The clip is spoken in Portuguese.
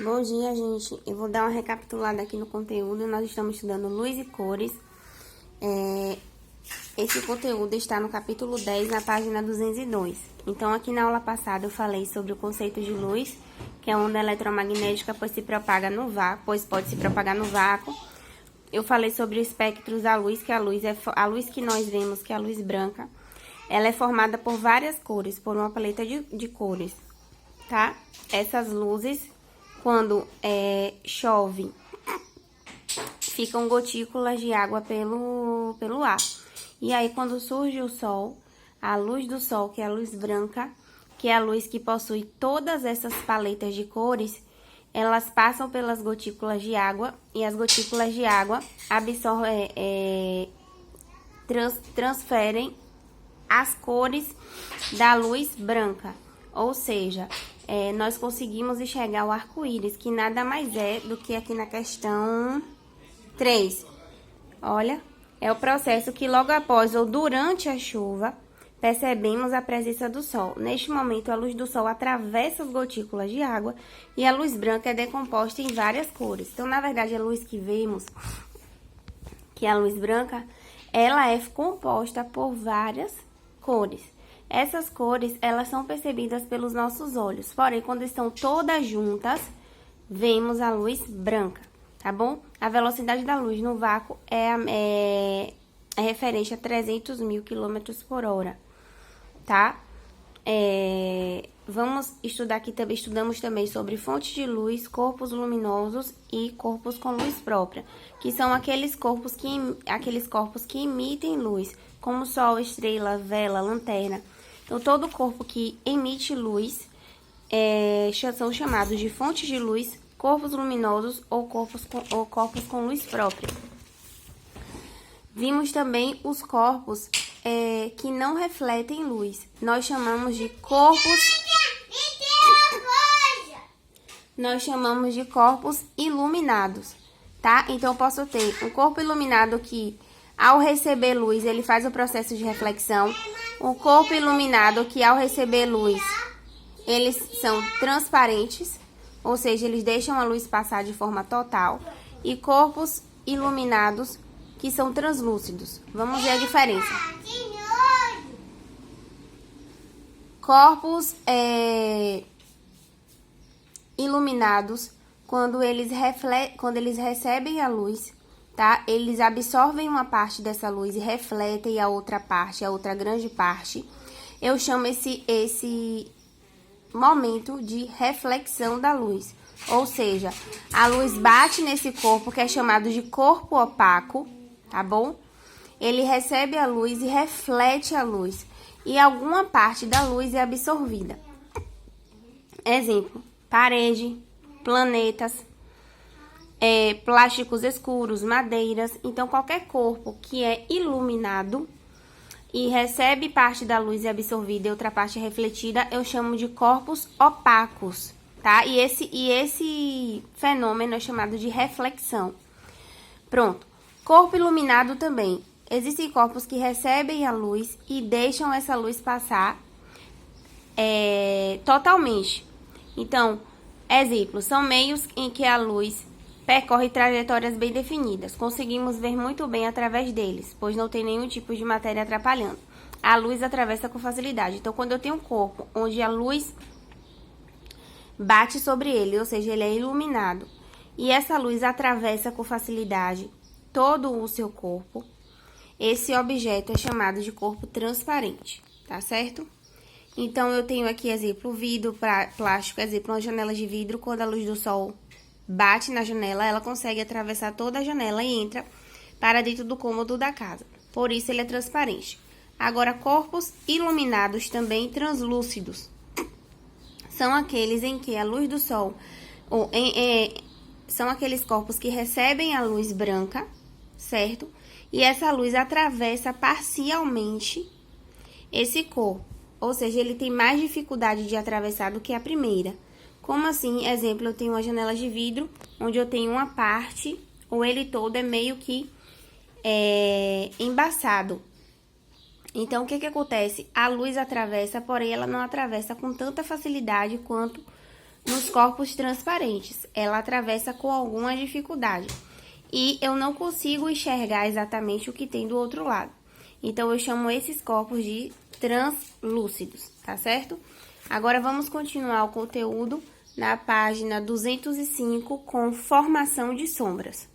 Bom dia, gente. Eu vou dar uma recapitulada aqui no conteúdo. Nós estamos estudando luz e cores. Esse conteúdo está no capítulo 10, na página 202. Então, aqui na aula passada eu falei sobre o conceito de luz, que é onda eletromagnética, pois pode se propagar no vácuo. Eu falei sobre os espectros da luz, que a luz que nós vemos, que é a luz branca. Ela é formada por várias cores, por uma paleta de cores, tá? Essas luzes, quando chove, ficam gotículas de água pelo ar. E aí, quando surge o sol, a luz do sol, que é a luz branca, que é a luz que possui todas essas paletas de cores, elas passam pelas gotículas de água e as gotículas de água transferem as cores da luz branca. Ou seja, nós conseguimos enxergar o arco-íris, que nada mais é do que aqui na questão 3. Olha, é o processo que logo após ou durante a chuva, percebemos a presença do sol. Neste momento, a luz do sol atravessa as gotículas de água e a luz branca é decomposta em várias cores. Então, na verdade, a luz que vemos, que é a luz branca, ela é composta por várias cores. Essas cores, elas são percebidas pelos nossos olhos, porém, quando estão todas juntas, vemos a luz branca, tá bom? A velocidade da luz no vácuo é referente a 300 mil quilômetros por hora, tá? Vamos estudar aqui também, estudamos também sobre fontes de luz, corpos luminosos e corpos com luz própria, que são aqueles corpos que emitem luz, como sol, estrela, vela, lanterna. Então, todo corpo que emite luz são chamados de fontes de luz, corpos luminosos ou corpos com luz própria. Vimos também os corpos que não refletem luz. Nós chamamos de corpos iluminados, tá? Então, eu posso ter um corpo iluminado que, ao receber luz, ele faz o processo de reflexão. Um corpo iluminado que, ao receber luz, eles são transparentes, ou seja, eles deixam a luz passar de forma total. E corpos iluminados que são translúcidos. Vamos ver a diferença. Corpos iluminados, quando eles recebem a luz, tá? Eles absorvem uma parte dessa luz e refletem a outra grande parte. Eu chamo esse momento de reflexão da luz. Ou seja, a luz bate nesse corpo, que é chamado de corpo opaco, tá bom? Ele recebe a luz e reflete a luz. E alguma parte da luz é absorvida. Exemplo, parede, planetas, plásticos escuros, madeiras. Então, qualquer corpo que é iluminado e recebe parte da luz absorvida e outra parte refletida, eu chamo de corpos opacos, tá? E esse fenômeno é chamado de reflexão. Pronto. Corpo iluminado também. Existem corpos que recebem a luz e deixam essa luz passar totalmente. Então, exemplos, são meios em que a luz percorre trajetórias bem definidas. Conseguimos ver muito bem através deles, pois não tem nenhum tipo de matéria atrapalhando. A luz atravessa com facilidade. Então, quando eu tenho um corpo onde a luz bate sobre ele, ou seja, ele é iluminado, e essa luz atravessa com facilidade todo o seu corpo, esse objeto é chamado de corpo transparente, tá certo? Então, eu tenho aqui, exemplo, vidro, plástico, exemplo, uma janela de vidro. Quando a luz do sol bate na janela, ela consegue atravessar toda a janela e entra para dentro do cômodo da casa. Por isso, ele é transparente. Agora, corpos iluminados, também translúcidos, são aqueles em que a luz do sol, são aqueles corpos que recebem a luz branca, certo? E essa luz atravessa parcialmente esse corpo. Ou seja, ele tem mais dificuldade de atravessar do que a primeira. Como assim? Exemplo, eu tenho uma janela de vidro, onde eu tenho uma parte, ou ele todo é meio que embaçado. Então, o que acontece? A luz atravessa, porém, ela não atravessa com tanta facilidade quanto nos corpos transparentes. Ela atravessa com alguma dificuldade. E eu não consigo enxergar exatamente o que tem do outro lado. Então, eu chamo esses corpos de translúcidos, tá certo? Agora, vamos continuar o conteúdo na página 205 com formação de sombras.